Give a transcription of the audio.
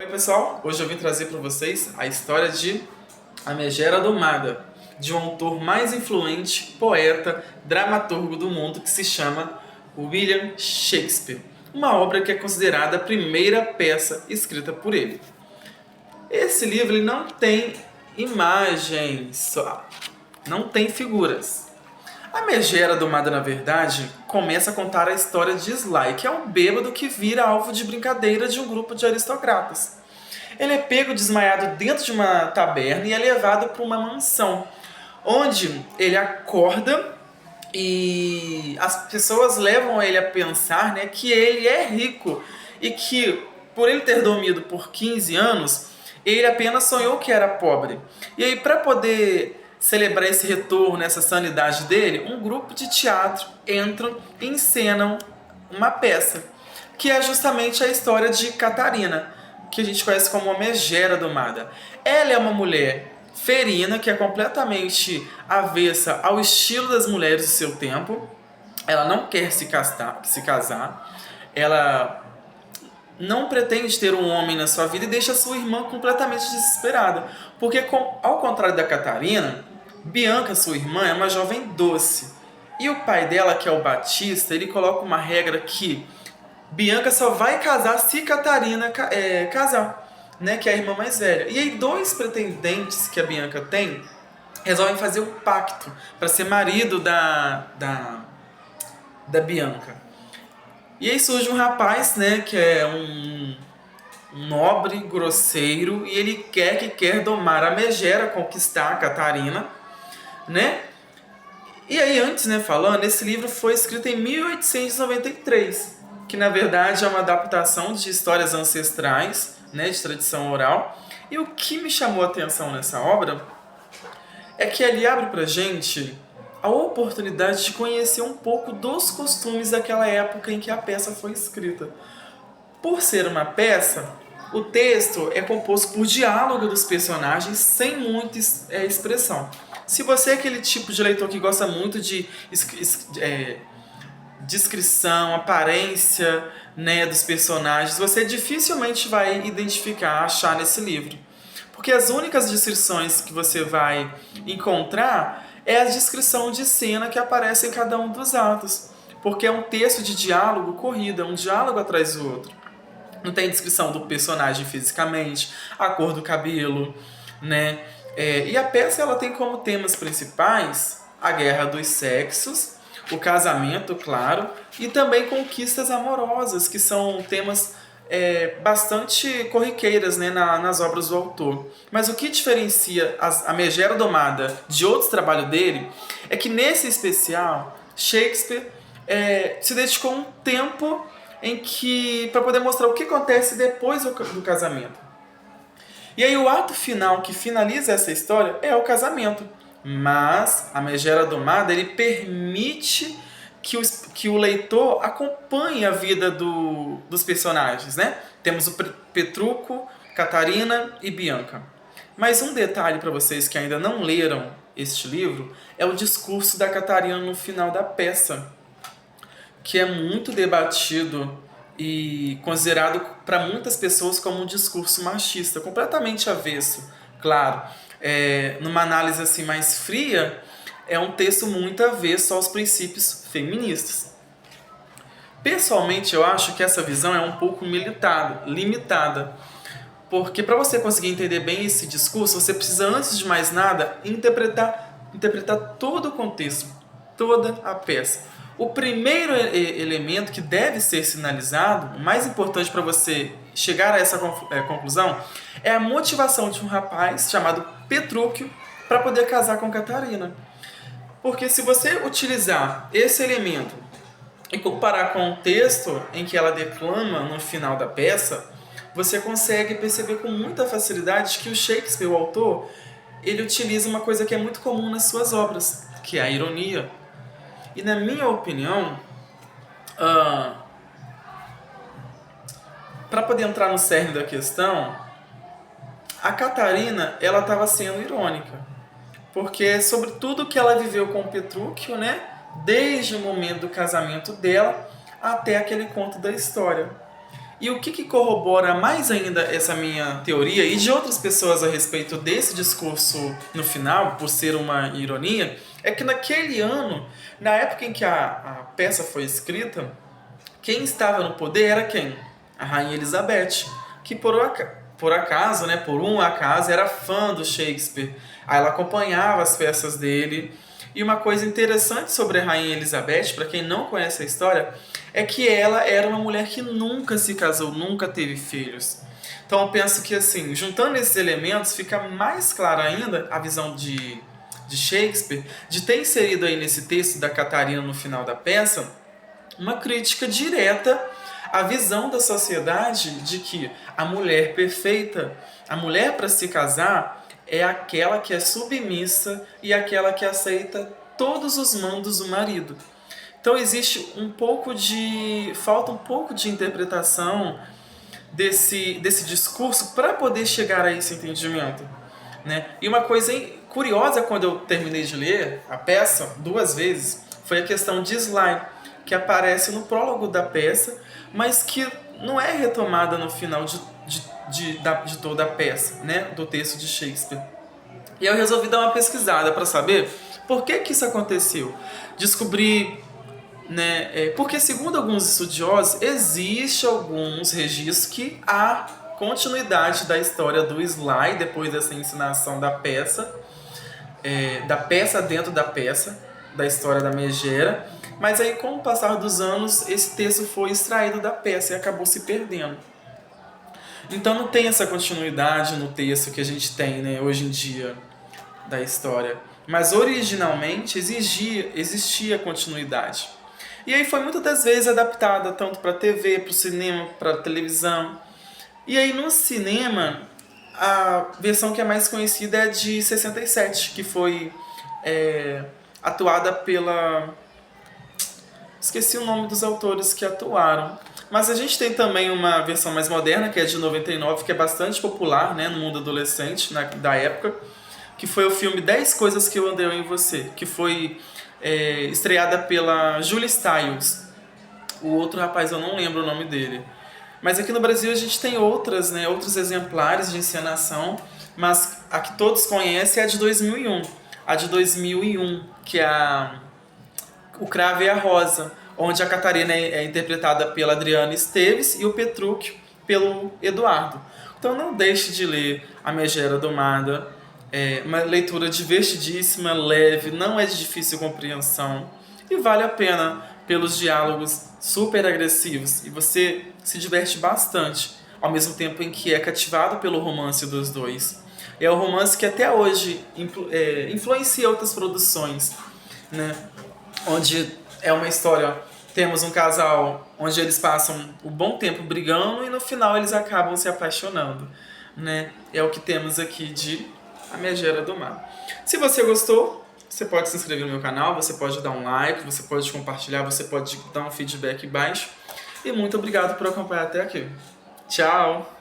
Oi pessoal, hoje eu vim trazer para vocês a história de A Megera Domada, de um autor mais influente, poeta, dramaturgo do mundo que se chama William Shakespeare, uma obra que é considerada a primeira peça escrita por ele. Esse livro ele não tem imagens, não tem figuras. A Megera Domada, na verdade, começa a contar a história de Sly, que é um bêbado que vira alvo de brincadeira de um grupo de aristocratas. Ele é pego desmaiado dentro de uma taberna e é levado para uma mansão, onde ele acorda e as pessoas levam ele a pensar, né, que ele é rico e que, por ele ter dormido por 15 anos, ele apenas sonhou que era pobre. E aí, para poder celebrar esse retorno, essa sanidade dele, um grupo de teatro entram e encenam uma peça, que é justamente a história de Catarina, que a gente conhece como a Megera Domada. Ela é uma mulher ferina, que é completamente avessa ao estilo das mulheres do seu tempo. Ela não quer se casar, ela não pretende ter um homem na sua vida e deixa sua irmã completamente desesperada. Porque, ao contrário da Catarina, Bianca, sua irmã, é uma jovem doce. E o pai dela, que é o Batista, ele coloca uma regra que Bianca só vai casar se Catarina casar, né, que é a irmã mais velha. E aí dois pretendentes que a Bianca tem resolvem fazer um pacto para ser marido da Bianca. E aí surge um rapaz, né, que é um nobre, grosseiro, e ele quer domar a Megera, conquistar a Catarina, né? E aí, antes, né, falando, esse livro foi escrito em 1893, que na verdade é uma adaptação de histórias ancestrais, né, de tradição oral. E o que me chamou a atenção nessa obra é que ali abre pra gente a oportunidade de conhecer um pouco dos costumes daquela época em que a peça foi escrita. Por ser uma peça, o texto é composto por diálogo dos personagens sem muita expressão. Se você é aquele tipo de leitor que gosta muito de descrição, aparência, né, dos personagens, você dificilmente vai identificar, achar nesse livro. Porque as únicas descrições que você vai encontrar é a descrição de cena que aparece em cada um dos atos. Porque é um texto de diálogo corrido, é um diálogo atrás do outro. Não tem descrição do personagem fisicamente, a cor do cabelo, né? E a peça ela tem como temas principais a guerra dos sexos, o casamento, claro, e também conquistas amorosas, que são temas bastante corriqueiras, né, nas obras do autor. Mas o que diferencia a Megera Domada de outros trabalhos dele é que nesse especial Shakespeare se dedicou um tempo em que para poder mostrar o que acontece depois do casamento. E aí o ato final que finaliza essa história é o casamento. Mas a Megera Domada ele permite que o leitor acompanhe a vida dos personagens, né? Temos o Petruco, Catarina e Bianca. Mas um detalhe para vocês que ainda não leram este livro é o discurso da Catarina no final da peça, que é muito debatido e considerado para muitas pessoas como um discurso machista, completamente avesso. Claro, numa análise assim mais fria, é um texto muito avesso aos princípios feministas. Pessoalmente, eu acho que essa visão é um pouco limitada, porque para você conseguir entender bem esse discurso, você precisa, antes de mais nada, interpretar todo o contexto, toda a peça. O primeiro elemento que deve ser sinalizado, o mais importante para você chegar a essa conclusão, é a motivação de um rapaz chamado Petrúquio para poder casar com Catarina. Porque se você utilizar esse elemento e comparar com o texto em que ela declama no final da peça, você consegue perceber com muita facilidade que o Shakespeare, o autor, ele utiliza uma coisa que é muito comum nas suas obras, que é a ironia. E na minha opinião, para poder entrar no cerne da questão, a Catarina ela estava sendo irônica, porque sobre tudo que ela viveu com o Petrúquio, né, desde o momento do casamento dela até aquele conto da história. E o que corrobora mais ainda essa minha teoria e de outras pessoas a respeito desse discurso no final, por ser uma ironia, é que naquele ano, na época em que a peça foi escrita, quem estava no poder era quem? A Rainha Elizabeth, que por acaso, né, por um acaso, era fã do Shakespeare. Aí ela acompanhava as peças dele. E uma coisa interessante sobre a Rainha Elizabeth, para quem não conhece a história, é que ela era uma mulher que nunca se casou, nunca teve filhos. Então eu penso que assim, juntando esses elementos, fica mais clara ainda a visão de Shakespeare, de ter inserido aí nesse texto da Catarina no final da peça, uma crítica direta à visão da sociedade de que a mulher perfeita, a mulher para se casar, é aquela que é submissa e aquela que aceita todos os mandos do marido. Então existe falta um pouco de interpretação desse discurso para poder chegar a esse entendimento, né? E uma coisa curiosa quando eu terminei de ler a peça 2 vezes foi a questão de Sly, que aparece no prólogo da peça, mas que não é retomada no final de toda a peça, né? Do texto de Shakespeare. E eu resolvi dar uma pesquisada para saber por que isso aconteceu. Descobri, né, porque segundo alguns estudiosos, existe alguns registros que há continuidade da história do Sly depois dessa encenação da peça dentro da peça, da história da megera, mas aí com o passar dos anos esse texto foi extraído da peça e acabou se perdendo. Então não tem essa continuidade no texto que a gente tem, né, hoje em dia da história, mas originalmente existia continuidade. E aí foi muitas das vezes adaptada tanto para TV, para o cinema, para a televisão. E aí no cinema, a versão que é mais conhecida é a de 67, que foi atuada pela... Esqueci o nome dos autores que atuaram. Mas a gente tem também uma versão mais moderna, que é de 99, que é bastante popular, né, no mundo adolescente da época, que foi o filme 10 Coisas que Eu Odeio em Você, que foi estreada pela Julia Stiles. O outro rapaz, eu não lembro o nome dele. Mas aqui no Brasil a gente tem outros exemplares de encenação, mas a que todos conhecem é a de 2001. A de 2001, que é O Cravo e a Rosa, onde a Catarina é interpretada pela Adriana Esteves e o Petrúquio pelo Eduardo. Então não deixe de ler A Megera Domada. É uma leitura divertidíssima, leve, não é de difícil compreensão e vale a pena pelos diálogos super agressivos e você se diverte bastante, ao mesmo tempo em que é cativado pelo romance dos dois. É um romance que até hoje influencia outras produções, né? Onde é uma história, temos um casal onde eles passam um bom tempo brigando e no final eles acabam se apaixonando, né? É o que temos aqui de A Megera Domada. Se você gostou, você pode se inscrever no meu canal, você pode dar um like, você pode compartilhar, você pode dar um feedback baixo. E muito obrigado por acompanhar até aqui. Tchau!